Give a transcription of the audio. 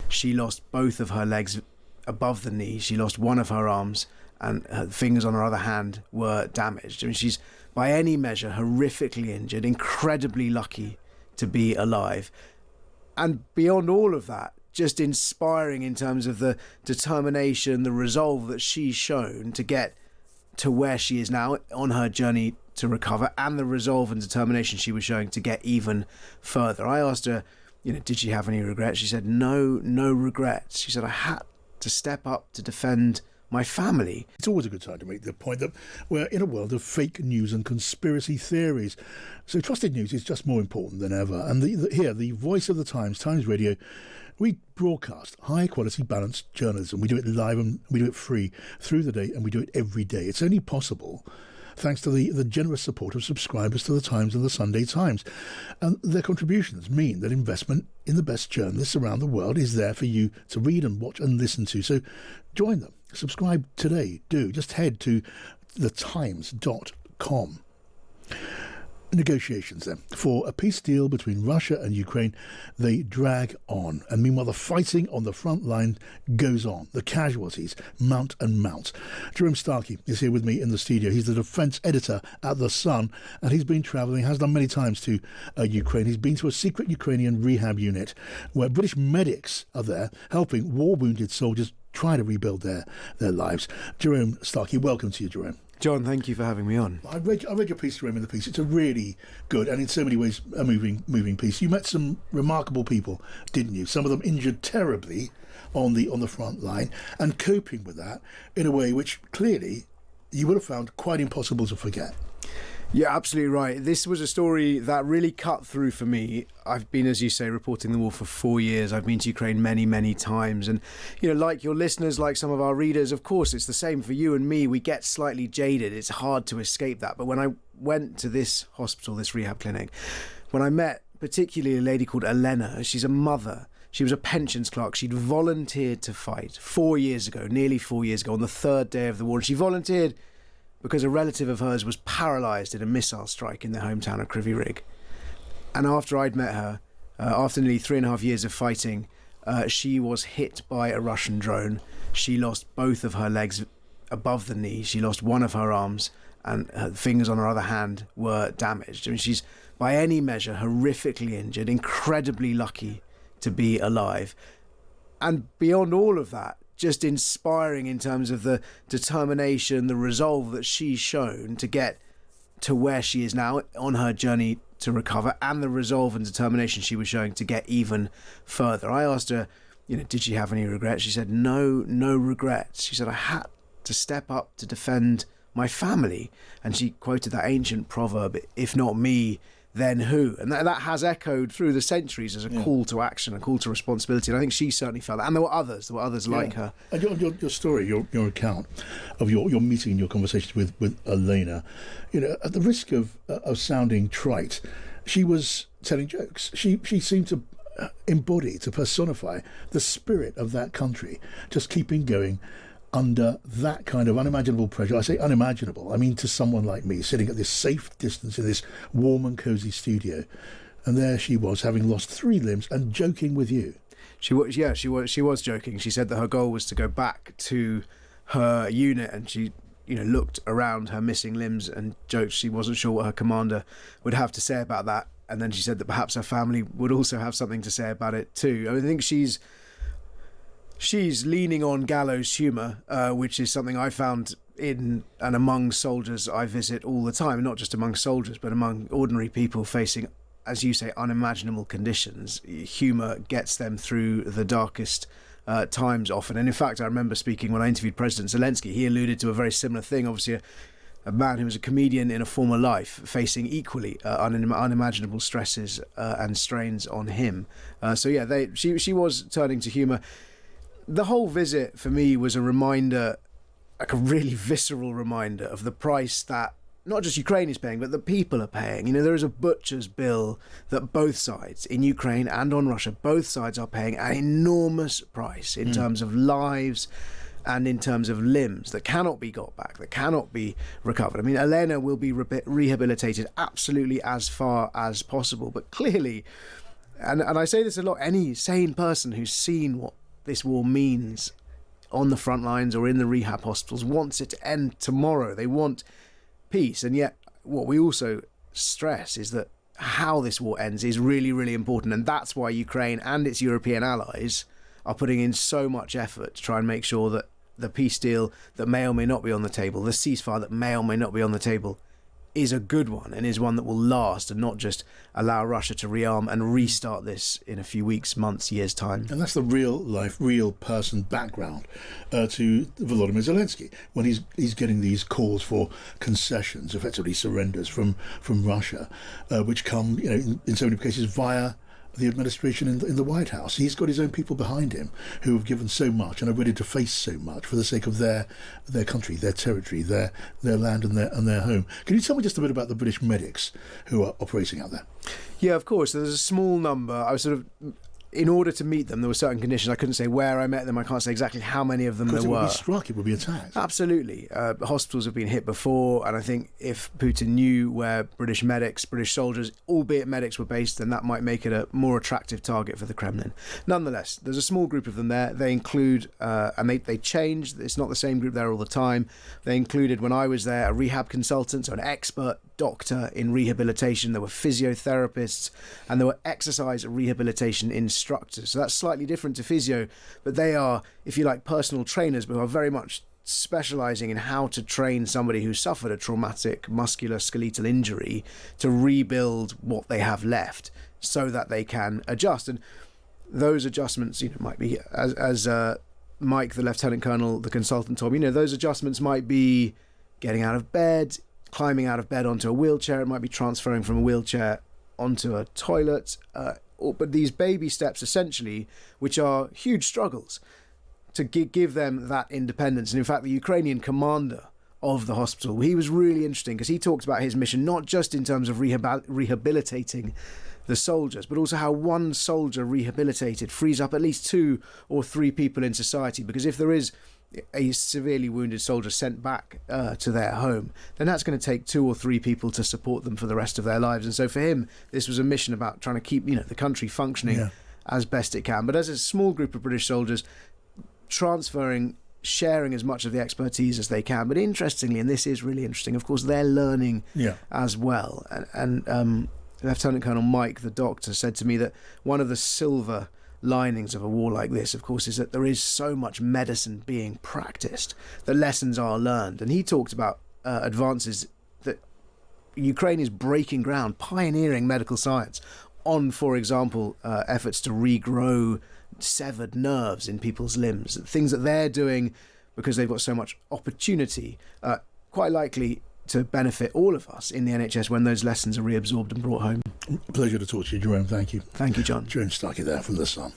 She lost both of her legs above the knee. She lost one of her arms, and her fingers on her other hand were damaged. I mean, she's by any measure horrifically injured, incredibly lucky to be alive. And beyond all of that, just inspiring in terms of the determination, the resolve that she's shown to get to where she is now on her journey to recover, and the resolve and determination she was showing to get even further. I asked her, did she have any regrets? She said, no regrets. She said, I had to step up to defend my family. It's always a good time to make the point that we're in a world of fake news and conspiracy theories. So trusted news is just more important than ever. And here, the voice of the Times Radio, we broadcast high-quality, balanced journalism. We do it live and we do it free through the day, and we do it every day. It's only possible thanks to the generous support of subscribers to the Times and the Sunday Times. And their contributions mean that investment in the best journalists around the world is there for you to read and watch and listen to. So join them. Subscribe today. Just head to thetimes.com. Negotiations then for a peace deal between Russia and Ukraine, they drag on, and meanwhile the fighting on the front line goes on. The casualties mount and mount. Jerome Starkey is here with me in the studio. He's the defence editor at The Sun, and he's been travelling, has done many times to Ukraine. He's been to a secret Ukrainian rehab unit where British medics are there helping war-wounded soldiers try to rebuild their lives. Jerome Starkey, welcome to you, Jerome. John, thank you for having me on. I read your piece, Jerome, in the piece. It's a really good and in so many ways a moving piece. You met some remarkable people, didn't you? Some of them injured terribly on the front line and coping with that in a way which clearly you would have found quite impossible to forget. Yeah, absolutely right. This was a story that really cut through for me. I've been, as you say, reporting the war for 4 years. I've been to Ukraine many, many times. And, like your listeners, like some of our readers, of course, it's the same for you and me. We get slightly jaded. It's hard to escape that. But when I went to this hospital, this rehab clinic, when I met particularly a lady called Elena, she's a mother. She was a pensions clerk. She'd volunteered to fight 4 years ago, nearly 4 years ago, on the third day of the war. And she volunteered because a relative of hers was paralysed in a missile strike in their hometown of Kryvyi Rih. And after I'd met her, after nearly 3.5 years of fighting, she was hit by a Russian drone. She lost both of her legs above the knee. She lost one of her arms, and her fingers on her other hand were damaged. I mean, she's by any measure horrifically injured, incredibly lucky to be alive. And beyond all of that, just inspiring in terms of the determination, the resolve that she's shown to get to where she is now on her journey to recover, and the resolve and determination she was showing to get even further. I asked her, did she have any regrets? She said, no regrets. She said, I had to step up to defend my family. And she quoted that ancient proverb, if not me, then who? And that has echoed through the centuries as a call to action, a call to responsibility. And I think she certainly felt that. And there were others like her. And your story, your account of your meeting, your conversations with Elena, at the risk of sounding trite, she was telling jokes. She seemed to embody, to personify the spirit of that country, just keeping going under that kind of unimaginable pressure. I say unimaginable, I mean to someone like me, sitting at this safe distance in this warm and cosy studio, and there she was, having lost 3 limbs and joking with you. She was joking. She said that her goal was to go back to her unit, and she looked around her missing limbs and joked she wasn't sure what her commander would have to say about that. And then she said that perhaps her family would also have something to say about it too. I think she's leaning on gallows humour, which is something I found in and among soldiers I visit all the time, not just among soldiers, but among ordinary people facing, as you say, unimaginable conditions. Humour gets them through the darkest times often. And in fact, I remember speaking when I interviewed President Zelensky, he alluded to a very similar thing. Obviously, a man who was a comedian in a former life facing equally unimaginable stresses and strains on him. She was turning to humour. The whole visit for me was a reminder, like a really visceral reminder of the price that not just Ukraine is paying, but the people are paying. There is a butcher's bill that both sides, in Ukraine and on Russia, both sides are paying an enormous price in terms of lives and in terms of limbs that cannot be got back, that cannot be recovered. I mean, Elena will be rehabilitated absolutely as far as possible, but clearly, and I say this a lot, any sane person who's seen what this war means on the front lines or in the rehab hospitals, wants it to end tomorrow. They want peace. And yet what we also stress is that how this war ends is really, really important. And that's why Ukraine and its European allies are putting in so much effort to try and make sure that the peace deal that may or may not be on the table, the ceasefire that may or may not be on the table, is a good one and is one that will last and not just allow Russia to rearm and restart this in a few weeks, months, years' time. And that's the real life, real person background to Volodymyr Zelensky when he's getting these calls for concessions, effectively surrenders from Russia, which come, in so many cases via the administration in the White House. He's got his own people behind him who have given so much and are ready to face so much for the sake of their country, their territory, their land and their home. Can you tell me just a bit about the British medics who are operating out there? Yeah, of course. There's a small number. I was in order to meet them, there were certain conditions. I couldn't say where I met them. I can't say exactly how many of them there were. Because it would be struck, it would be attacked. Absolutely. Hospitals have been hit before, and I think if Putin knew where British soldiers, albeit medics, were based, then that might make it a more attractive target for the Kremlin. Nonetheless, there's a small group of them there. They include, and they change, it's not the same group there all the time. They included, when I was there, a rehab consultant, so an expert doctor in rehabilitation. There were physiotherapists, and there were exercise rehabilitation instructors. So that's slightly different to physio, but they are, if you like, personal trainers, but are very much specialising in how to train somebody who suffered a traumatic musculoskeletal injury to rebuild what they have left so that they can adjust. And those adjustments, might be, as Mike, the Lieutenant Colonel, the consultant, told me, those adjustments might be getting out of bed, climbing out of bed onto a wheelchair. It might be transferring from a wheelchair onto a toilet, but these baby steps, essentially, which are huge struggles to give them that independence. And in fact, the Ukrainian commander of the hospital, he was really interesting because he talked about his mission, not just in terms of rehabilitating the soldiers, but also how one soldier rehabilitated frees up at least 2 or 3 people in society. Because if there is a severely wounded soldier sent back to their home, then that's going to take 2 or 3 people to support them for the rest of their lives. And so for him, this was a mission about trying to keep the country functioning as best it can. But as a small group of British soldiers, sharing as much of the expertise as they can. But interestingly, and this is really interesting, of course, they're learning as well. And Lieutenant Colonel Mike, the doctor, said to me that one of the silver linings of a war like this, of course, is that there is so much medicine being practiced, that lessons are learned. And he talked about advances that Ukraine is breaking ground, pioneering medical science on, for example, efforts to regrow severed nerves in people's limbs, things that they're doing because they've got so much opportunity, quite likely to benefit all of us in the NHS when those lessons are reabsorbed and brought home. Pleasure to talk to you, Jerome. Thank you. Thank you, John. Jerome Starkey there from The Sun.